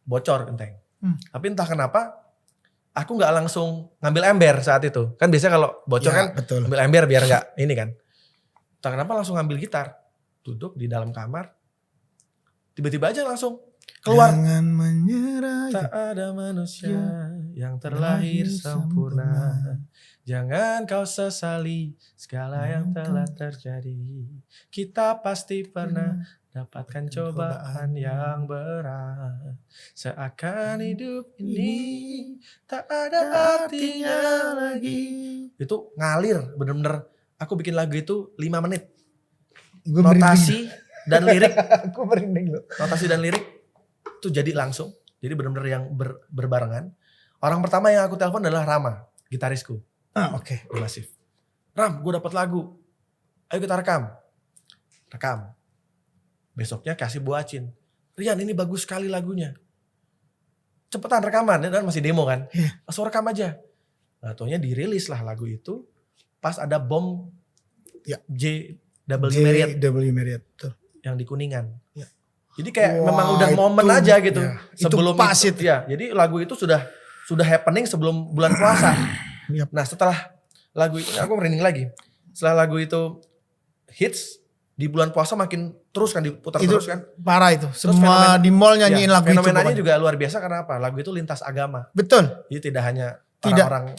Bocor genteng. Tapi entah kenapa aku nggak langsung ngambil ember saat itu. Kan biasanya kalau bocor kan betul. ambil ember biar nggak ini kan. Entah kenapa langsung ngambil gitar. Duduk di dalam kamar. Tiba-tiba aja langsung keluar. Jangan menyerah. Tak ada manusia yang terlahir sempurna. Jangan kau sesali segala yang telah terjadi. Kita pasti pernah dapatkan cobaan yang berat. Seakan hidup ini tak ada artinya lagi. Itu ngalir bener-bener. Aku bikin lagu itu 5 menit. Notasi dan lirik. Aku merinding loh. Notasi dan lirik itu jadi langsung. Jadi bener-bener yang berbarengan. Orang pertama yang aku telepon adalah Rama, gitarisku. Oke. The Massive. Ram, gue dapat lagu. Ayo kita rekam. Rekam. Besoknya kasih buacin. Rian ini bagus sekali lagunya. Cepetan rekaman, dan masih demo kan. Langsung rekam aja. Nah taunya dirilis lah lagu itu. Pas ada bom JW Marriott. Betul. Yang di Kuningan. Ya. Jadi kayak memang udah momen aja gitu. Ya, sebelum itu pas itu. Ya, jadi lagu itu sudah happening sebelum bulan puasa. Yep. Nah setelah lagu itu, aku merinding lagi. Setelah lagu itu hits, di bulan puasa makin terus kan diputar itu terus kan. Parah itu. Semua di mall nyanyiin lagu itu. Fenomenanya juga luar biasa karena apa? Lagu itu lintas agama. Betul. Jadi tidak hanya orang-orang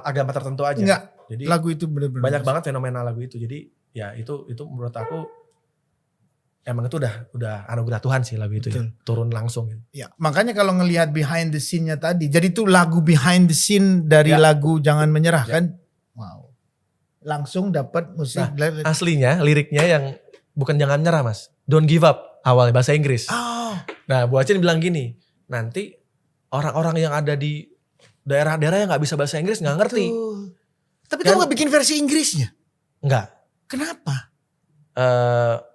agama tertentu aja. Enggak. Jadi lagu itu benar-benar banyak banget fenomena lagu itu. Jadi ya itu menurut aku emang itu udah anugerah Tuhan sih lagu itu ya. Turun langsung gitu. Ya, makanya kalau ngelihat behind the scene-nya tadi. Jadi itu lagu behind the scene dari lagu Jangan Menyerah kan. Wow. Langsung dapat musik. Nah, aslinya liriknya yang bukan Jangan Nyerah Mas. Don't give up awalnya bahasa Inggris. Nah Bu Acin bilang gini. Nanti orang-orang yang ada di daerah-daerah yang gak bisa bahasa Inggris gak ngerti. Tapi kamu gak bikin versi Inggrisnya? Enggak. Kenapa?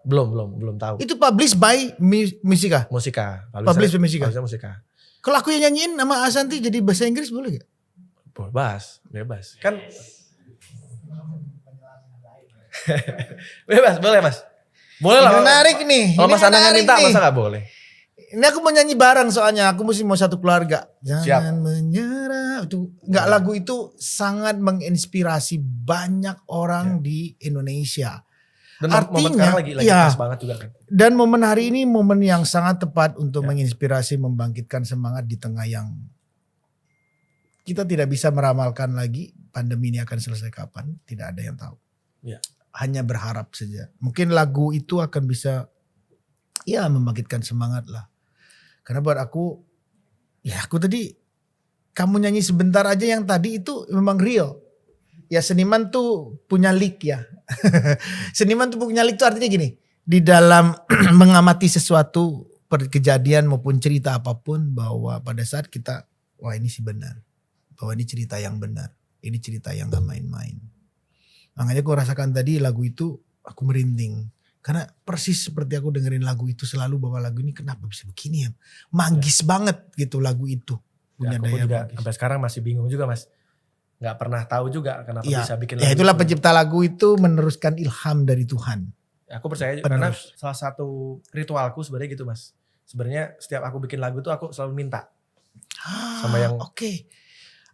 Belum tahu. Itu published by Musika? Musika. Published by Musika? Musika. Kalau aku yang nyanyiin nama Ashanti jadi bahasa Inggris boleh gak? Bebas. Kan bebas, boleh Mas. Boleh lah. Menarik nih. Kalau Mas Anang minta, masa gak boleh? Ini aku mau nyanyi bareng soalnya aku mesti mau satu keluarga. Jangan menyerah. Itu enggak, lagu itu sangat menginspirasi banyak orang di Indonesia. Dan artinya momen sekarang lagi pas banget juga kan. Dan momen hari ini momen yang sangat tepat untuk menginspirasi, membangkitkan semangat di tengah yang kita tidak bisa meramalkan lagi pandemi ini akan selesai kapan, tidak ada yang tahu. Ya. Hanya berharap saja. Mungkin lagu itu akan bisa membangkitkan semangat lah. Karena buat aku tadi kamu nyanyi sebentar aja yang tadi itu memang real. Ya seniman tuh punya lick ya. Seniman tuh punya lick tuh artinya gini. Di dalam mengamati sesuatu kejadian maupun cerita apapun, bahwa pada saat kita, wah ini sih benar. Bahwa ini cerita yang benar. Ini cerita yang gak main-main. Makanya gue rasakan tadi lagu itu aku merinding. Karena persis seperti aku dengerin lagu itu selalu, bahwa lagu ini kenapa bisa begini ya. Magis banget gitu lagu itu. Punya aku daya juga magis. sampai sekarang masih bingung juga Mas. Gak pernah tahu juga kenapa bisa bikin lagu. Ya itulah pencipta lagu itu meneruskan ilham dari Tuhan. Aku percaya karena salah satu ritualku sebenarnya gitu Mas. Sebenarnya setiap aku bikin lagu tuh aku selalu minta sama yang Oke.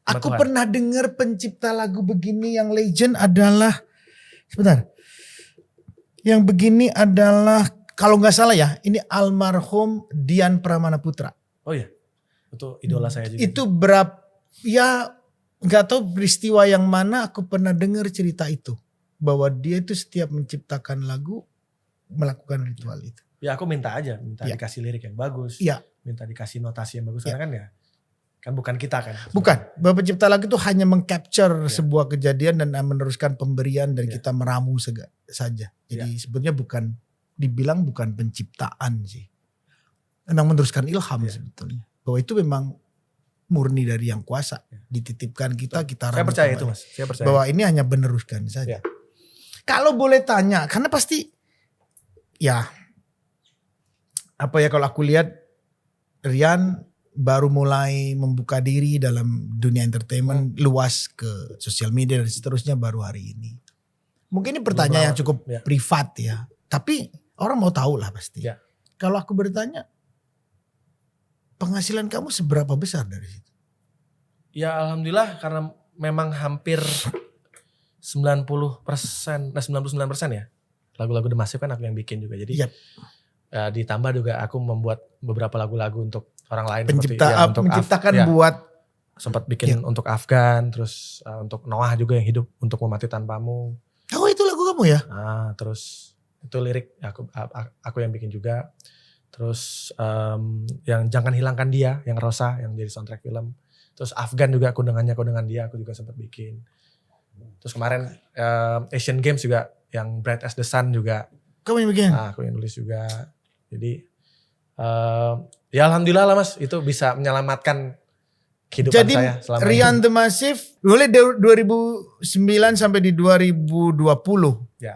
Aku pernah dengar pencipta lagu begini yang legend adalah, sebentar. Yang begini adalah kalau nggak salah ya, ini almarhum Dian Pramana Putra. Oh iya, itu idola saya juga. Itu nggak tahu peristiwa yang mana aku pernah dengar cerita itu, bahwa dia itu setiap menciptakan lagu melakukan ritual itu. Ya aku minta dikasih lirik yang bagus, minta dikasih notasi yang bagus, karena kan bukan kita kan. Bukan, bahwa pencipta lagu itu hanya mengcapture sebuah kejadian dan meneruskan pemberian dan kita meramu saja. Jadi sebetulnya dibilang bukan penciptaan sih. Memang meneruskan ilham sebetulnya. Bahwa itu memang murni dari yang kuasa. Dititipkan kita ramu. Saya percaya itu Mas, saya percaya. Bahwa ini hanya meneruskan saja. Kalau boleh tanya, karena pasti kalau aku lihat Rian baru mulai membuka diri dalam dunia entertainment luas ke sosial media dan seterusnya baru hari ini. Mungkin ini pertanyaan yang cukup privat ya. Tapi orang mau tahu lah pasti. Ya. Kalau aku bertanya, penghasilan kamu seberapa besar dari situ? Ya alhamdulillah karena memang hampir 90%, 99% ya. Lagu-lagu The Massive kan aku yang bikin juga. Jadi ditambah juga aku membuat beberapa lagu-lagu untuk orang lain. Menciptakan buat. Sempat bikin untuk Afgan, terus untuk Noah juga yang hidup untuk memati tanpamu. Oh itu lagu kamu ya? Terus itu lirik aku yang bikin juga. Terus yang Jangan Hilangkan Dia, yang Rosa yang jadi soundtrack film. Terus Afgan juga aku dengan dia aku juga sempat bikin. Terus kemarin Asian Games juga yang Bright as the Sun juga. Kamu yang bikin? Aku yang nulis juga. Jadi ya alhamdulillah lah Mas, itu bisa menyelamatkan kehidupan saya selama ini. Rian The Massive mulai 2009 sampai di 2020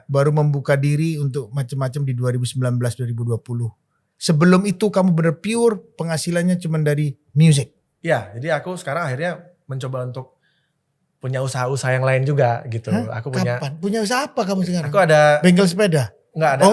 baru membuka diri untuk macam-macam di 2019-2020. Sebelum itu kamu benar pure penghasilannya cuma dari music. Ya, jadi aku sekarang akhirnya mencoba untuk punya usaha-usaha yang lain juga gitu. Aku punya. Kapan? Punya usaha apa kamu sekarang? Aku ada bengkel sepeda. Enggak ada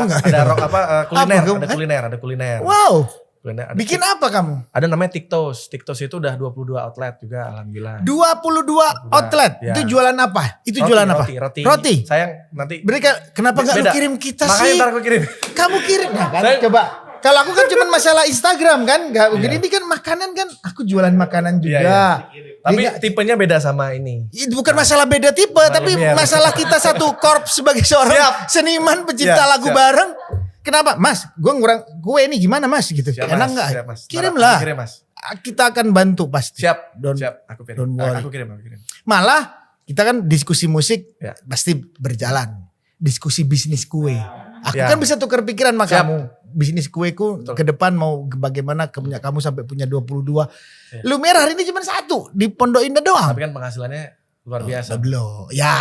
kuliner, ada kuliner. Wow. Kuliner, bikin apa kamu? Ada namanya Tiktos. Tiktos itu udah 22 outlet juga alhamdulillah. 22 outlet. Ya. Itu jualan apa? Jualan apa? Roti. Sayang nanti. Kenapa enggak lu kirim kita makanya sih? Makanya ntar aku kirim. Kamu kirim. Nah, kan? Coba. Kalau aku kan cuma masalah Instagram kan. Ini kan makanan kan. Aku jualan makanan juga. Tapi tipenya beda sama ini. Itu bukan masalah beda tipe. Tapi masalah kita satu korp sebagai seorang seniman pencipta lagu bareng. Kenapa Mas? Gue ini gimana Mas gitu. Enak gak? Kirimlah. Kirim Mas. Kita akan bantu pasti. Siap. Aku kirim. Aku kirim. Malah kita kan diskusi musik pasti berjalan. Diskusi bisnis kue. Aku kan bisa tukar pikiran sama kamu. Bisnis kueku ke depan mau bagaimana kamu sampai punya 22. Lumiere hari ini cuma 1 di Pondok Indah doang. Tapi kan penghasilannya luar biasa. Belum. Ya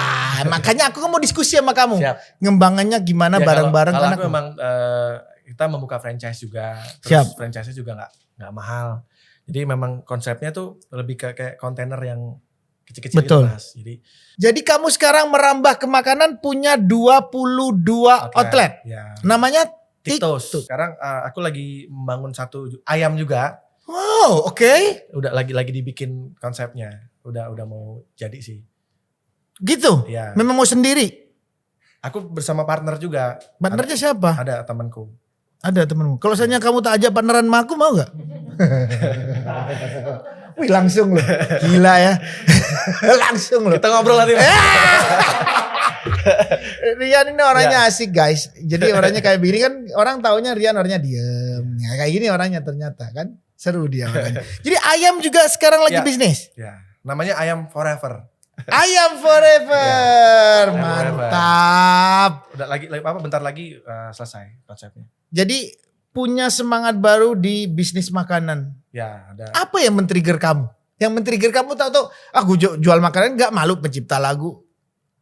makanya aku mau diskusi sama kamu. Siap. Ngembangannya gimana bareng-bareng. Kalau aku memang kita membuka franchise juga. Terus franchise-nya juga gak mahal. Jadi memang konsepnya tuh lebih kayak kontainer yang kecil-kecil Betul. gitu Mas. Jadi kamu sekarang merambah ke makanan punya 22 outlet. Ya. Namanya Tiktos. Sekarang aku lagi membangun satu ayam juga. Wow, oke. Udah lagi dibikin konsepnya. Udah mau jadi sih. Gitu. Ya. Memang mau sendiri. Aku bersama partner juga. Partnernya siapa? Ada temanku. Ada temenmu. Kalau misalnya kamu tak ajak partneran sama aku mau gak? Wih langsung loh. Gila ya. Langsung loh. Kita ngobrol nanti. Rian ini orangnya asik guys. Jadi orangnya kayak begini kan orang taunya Rian orangnya diem. Ya, kayak gini orangnya ternyata kan. Seru dia orangnya. Jadi ayam juga sekarang lagi bisnis? Ya. Namanya Ayam Forever. Ayam Forever. Ya, Mantap. Udah bentar lagi selesai konsepnya. Jadi punya semangat baru di bisnis makanan. Ya, ada. Apa yang men-trigger kamu? Yang men-trigger kamu tahu-tahu aku jual makanan gak malu pencipta lagu.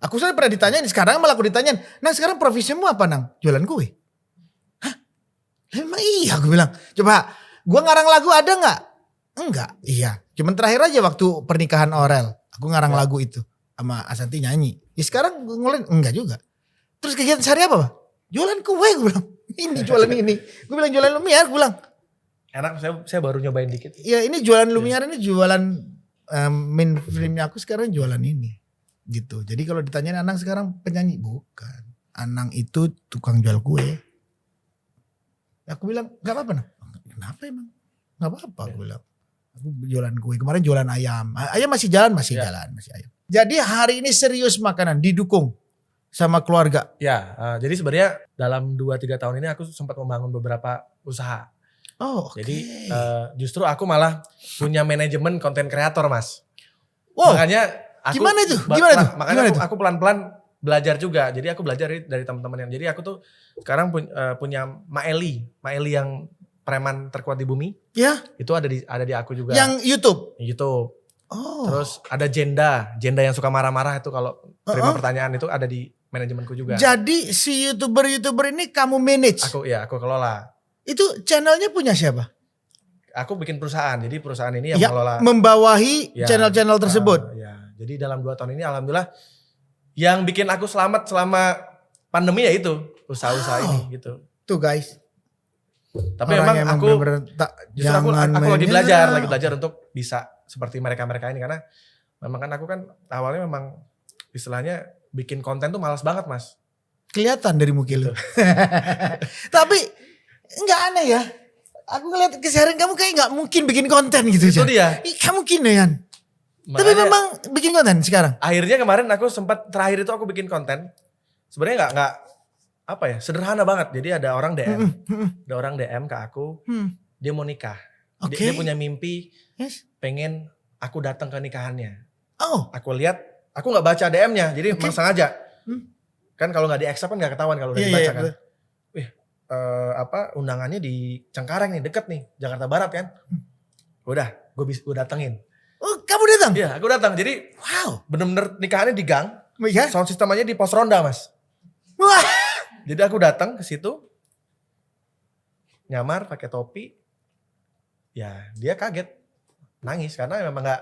Aku sering pernah ditanyain, sekarang malah aku ditanyain, "Nang sekarang profesimu apa Nang?" "Jualan kue." "Hah? Emang iya?" aku bilang. "Coba, gua ngarang lagu ada gak?" "Enggak." "Iya, cuman terakhir aja waktu pernikahan Orel. Aku ngarang lagu itu sama Asanti nyanyi. Ya sekarang gue ngulin enggak juga. Terus kegiatan sehari apa, Pak?" "Jualan kue," gue bilang. "Ini jualan ini." Gue bilang jualan Lumiar, gue bilang. Enak, saya baru nyobain dikit. Ya ini jualan Lumiar, ini jualan mainstreamnya aku sekarang jualan ini. Gitu. Jadi kalau ditanyain Anang sekarang penyanyi, bukan. Anang itu tukang jual kue. Aku bilang gak apa-apa Nang. "Kenapa emang?" "Gak apa-apa," aku bilang. Aku jualan kue. Kemarin jualan ayam. Ayam masih jalan, masih ayam. Jadi hari ini serius makanan didukung sama keluarga. Ya, jadi sebenarnya dalam 2-3 tahun ini aku sempat membangun beberapa usaha. Oh, oke. Jadi justru aku malah punya manajemen konten kreator Mas. Wow. Makanya aku Gimana itu? Makanya aku pelan-pelan belajar juga. Jadi aku belajar dari teman-teman yang. Jadi aku tuh sekarang punya Maeli yang preman terkuat di bumi. Ya. Itu ada di aku juga. Yang YouTube. YouTube. Oh. Terus ada Jenda yang suka marah-marah itu kalau terima pertanyaan itu ada di manajemenku juga. Jadi si YouTuber ini kamu manage? Aku kelola. Itu channelnya punya siapa? Aku bikin perusahaan. Jadi perusahaan ini yang mengelola. Membawahi channel-channel tersebut. Jadi dalam 2 tahun ini alhamdulillah yang bikin aku selamat selama pandemi ya itu usaha-usaha ini gitu. Tuh guys. Tapi emang aku lagi belajar untuk bisa seperti mereka ini karena memang kan aku kan awalnya memang istilahnya bikin konten tuh malas banget Mas. Kelihatan dari muka lu. Tapi enggak aneh ya. Aku ngeliat keseharian kamu kayak gak mungkin bikin konten gitu. Itu dia. Kamu mungkin ya Yan. Tapi memang bikin konten sekarang. Akhirnya kemarin aku sempat terakhir itu aku bikin konten. Sebenarnya nggak apa ya, sederhana banget. Jadi ada orang DM ke aku, dia mau nikah. Dia punya mimpi, pengen aku datang ke nikahannya. Oh. Aku lihat, aku nggak baca DM-nya, jadi memang sengaja. Kan kalau nggak di-accept kan nggak ketahuan kalau udah dibaca kan. Undangannya di Cengkareng nih, deket nih, Jakarta Barat kan. Udah, gue datengin. Oh, kamu datang? Iya, aku datang. Jadi, bener-bener nikahannya di gang. Iya. Sound system aja di pos ronda, Mas. Wah. Jadi aku datang ke situ, nyamar pakai topi. Ya, dia kaget, nangis karena memang nggak.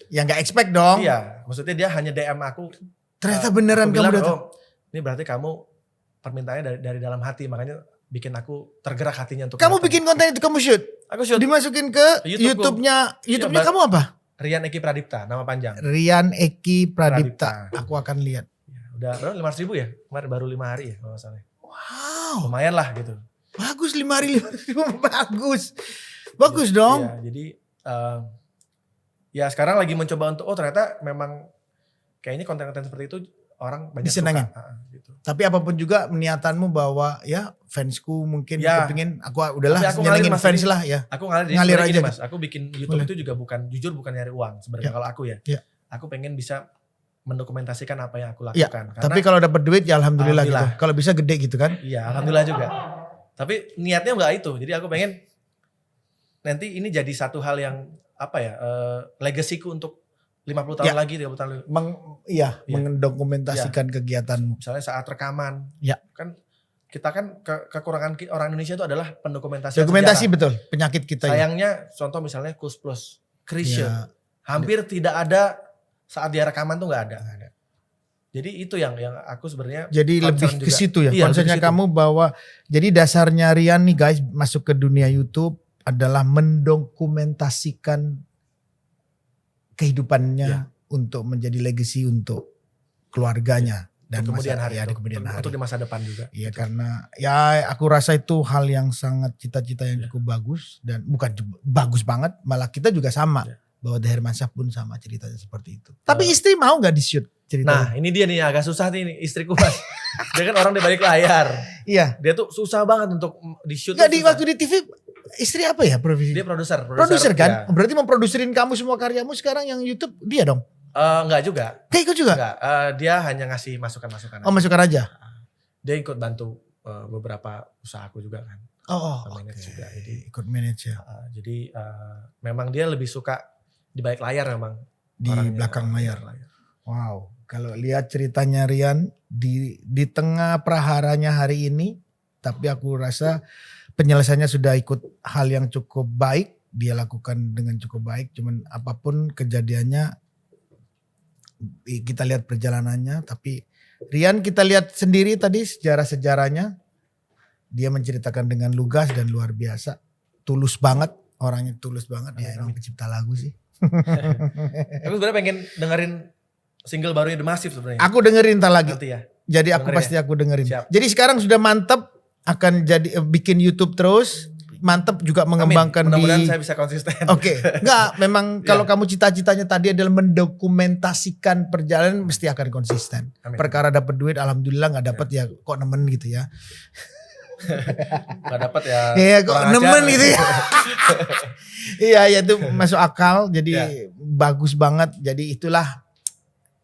Ya nggak expect dong. Iya, maksudnya dia hanya DM aku. Ternyata beneran kamu datang. Ini berarti kamu permintaannya dari dalam hati, makanya bikin aku tergerak hatinya untuk. Kamu bikin konten itu, kamu shoot? Aku shoot. Dimasukin ke YouTube-nya kamu apa? Rian Eki Pradipta, nama panjang. Rian Eki Pradipta. Aku akan lihat. Ya, udah 500.000 ya? Kemarin baru 5 hari ya kalau salah. Wow. Lumayan lah gitu. Bagus 5 hari 500.000 bagus. Bagus dong. Ya, jadi ya sekarang lagi mencoba untuk ternyata memang kayaknya konten-konten seperti itu orang banyak disenangin. Suka. Gitu. Tapi apapun juga niatanmu bahwa ya fansku mungkin kepingin aku udahlah nyenengin fans lah ya. Aku ngalir aja Mas. Aku bikin YouTube itu juga bukan nyari uang sebenarnya kalau aku ya. Aku pengen bisa mendokumentasikan apa yang aku lakukan. Karena, tapi kalau dapat duit ya alhamdulillah. Gitu. Kalau bisa gede gitu kan. Iya alhamdulillah juga. Tapi niatnya enggak itu. Jadi aku pengen nanti ini jadi satu hal yang legasiku untuk 50 tahun lagi, 30 tahun lagi. Mendokumentasikan kegiatanmu. Misalnya saat rekaman. Ya. Kan kita kan kekurangan orang Indonesia itu adalah pendokumentasian Dokumentasi sejarah. betul, penyakit kita. Sayangnya contoh misalnya Kus Plus, Krisye, Ya. hampir tidak ada saat dia rekaman tuh nggak ada. Jadi itu yang aku sebenarnya. Jadi lebih ke situ ya. Iya, Konsepnya kamu bahwa jadi dasarnya Rian nih guys masuk ke dunia YouTube adalah mendokumentasikan kehidupannya untuk menjadi legacy untuk keluarganya. Dan kemudian hari ya, di kemudian hari. untuk di masa depan juga. Iya karena ya aku rasa itu hal yang sangat cita-cita yang cukup bagus dan bukan bagus banget, malah kita juga sama bahwa The Hermansyah pun sama ceritanya seperti itu. Tapi istri mau nggak di-shoot ceritanya? Nah ini dia nih agak susah nih istriku Mas. Dia kan orang di balik layar. Iya. Dia tuh susah banget untuk di-shoot. Nggak di waktu di TV istri apa ya profesi? Dia produser kan? ya. Berarti memproduserin kamu semua karyamu sekarang yang YouTube dia dong? Enggak juga. Kayak ikut juga? Enggak, dia hanya ngasih masukan-masukan. Oh masukan aja? Dia ikut bantu beberapa usahaku juga kan. Manage juga. Jadi ikut manage ya. Jadi memang dia lebih suka di balik layar memang. Di belakang layar. Wow. Kalau lihat ceritanya Rian di tengah praharanya hari ini. Tapi aku rasa penyelesaiannya sudah ikut hal yang cukup baik. Dia lakukan dengan cukup baik. Cuman apapun kejadiannya. Kita lihat perjalanannya, tapi Rian kita lihat sendiri tadi sejarah-sejarahnya. Dia menceritakan dengan lugas dan luar biasa. Tulus banget, orangnya tulus banget. Ya emang pencipta lagu sih. Aku sebenarnya pengen dengerin single barunya The Massive sebenarnya. Aku dengerin ntar lagi. Nanti ya. Jadi aku dengerin pasti aku dengerin. Siap. Jadi sekarang sudah mantep akan jadi bikin YouTube terus. Mantep juga mengembangkan. Mudah-mudahan saya bisa konsisten. Oke. Enggak, memang kalau kamu cita-citanya tadi adalah mendokumentasikan perjalanan mesti akan konsisten. Amin. Perkara dapat duit alhamdulillah, nggak dapat ya kok nemen gitu ya. Gak dapat ya. Iya kok kurang nemen ajar. gitu ya. Iya ya itu masuk akal jadi bagus banget. Jadi itulah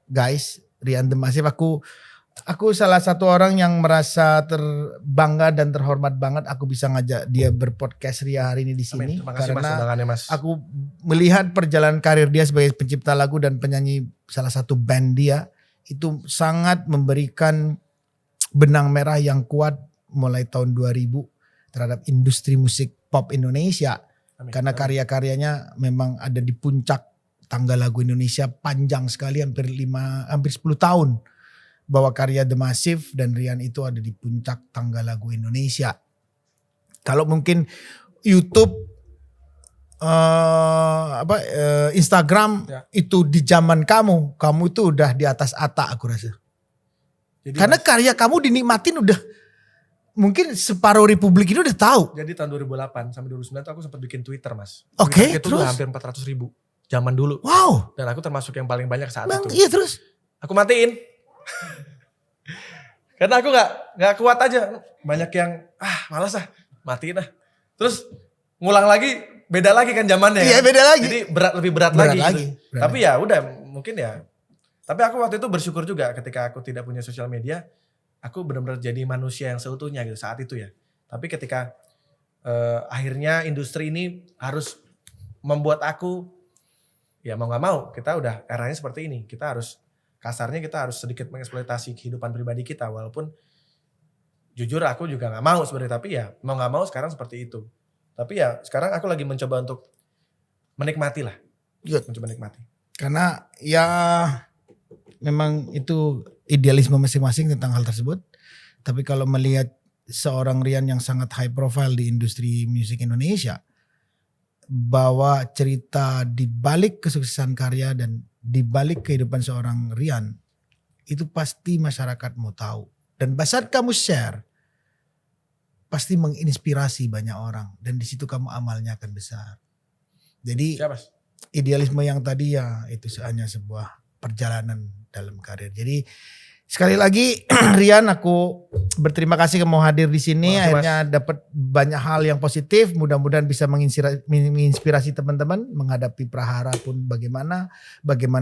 guys Rian The Massive. Aku salah satu orang yang merasa terbangga dan terhormat banget aku bisa ngajak dia berpodcast Ria hari ini di sini. Terima kasih Mas karena undangannya Mas. aku melihat perjalanan karir dia sebagai pencipta lagu dan penyanyi salah satu band dia itu sangat memberikan benang merah yang kuat mulai tahun 2000 terhadap industri musik pop Indonesia. Amin. Karena karya-karyanya memang ada di puncak tangga lagu Indonesia panjang sekali hampir 10 tahun. Bahwa karya The Massive dan Rian itu ada di puncak tangga lagu Indonesia. Kalau mungkin YouTube, Instagram itu di zaman kamu itu udah di atas ata aku rasa. Jadi karena karya kamu dinikmatin udah mungkin separuh Republik ini udah tahu. Jadi tahun 2008 sampai 2009 tuh aku sempat bikin Twitter Mas. Oke, itu terus? udah hampir 400.000 zaman dulu. Wow. Dan aku termasuk yang paling banyak saat itu. Iya terus? Aku matiin. Karena aku nggak kuat aja. Banyak yang malas matiin Terus ngulang lagi, beda lagi kan zamannya. Iya kan? beda lagi. Jadi lebih berat lagi. Gitu. Berat Tapi ya udah mungkin ya. Tapi aku waktu itu bersyukur juga ketika aku tidak punya sosial media, aku benar-benar jadi manusia yang seutuhnya gitu saat itu ya. Tapi ketika akhirnya industri ini harus membuat aku ya mau nggak mau kita udah eranya seperti ini. Kita harus kasarnya kita harus sedikit mengeksploitasi kehidupan pribadi kita walaupun jujur aku juga nggak mau sebenarnya tapi ya mau nggak mau sekarang seperti itu. Tapi ya sekarang aku lagi mencoba untuk menikmati lah. Mencoba menikmati. Karena ya memang itu idealisme masing-masing tentang hal tersebut. Tapi kalau melihat seorang Rian yang sangat high profile di industri musik Indonesia, bahwa cerita di balik kesuksesan karya dan di balik kehidupan seorang Rian, itu pasti masyarakat mau tahu. Dan saat kamu share, pasti menginspirasi banyak orang. Dan di situ kamu amalnya akan besar. Jadi idealisme yang tadi ya itu hanya sebuah perjalanan dalam karir. Jadi sekali lagi Rian aku berterima kasih kamu hadir di sini. Akhirnya dapat banyak hal yang positif. Mudah-mudahan bisa menginspirasi teman-teman menghadapi prahara pun bagaimana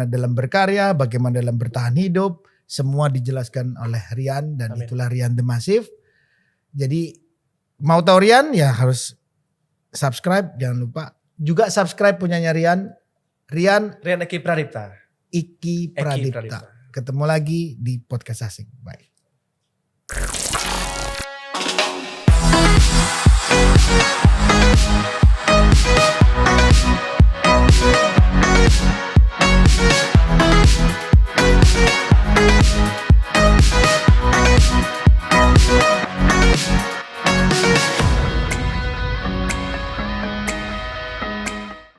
dalam berkarya, bagaimana dalam bertahan hidup. Semua dijelaskan oleh Rian dan itulah Rian The Massive. Jadi mau tahu Rian ya harus subscribe, jangan lupa. Juga subscribe punyanya Rian Eki Pradipta. Ketemu lagi di podcast asing. Bye.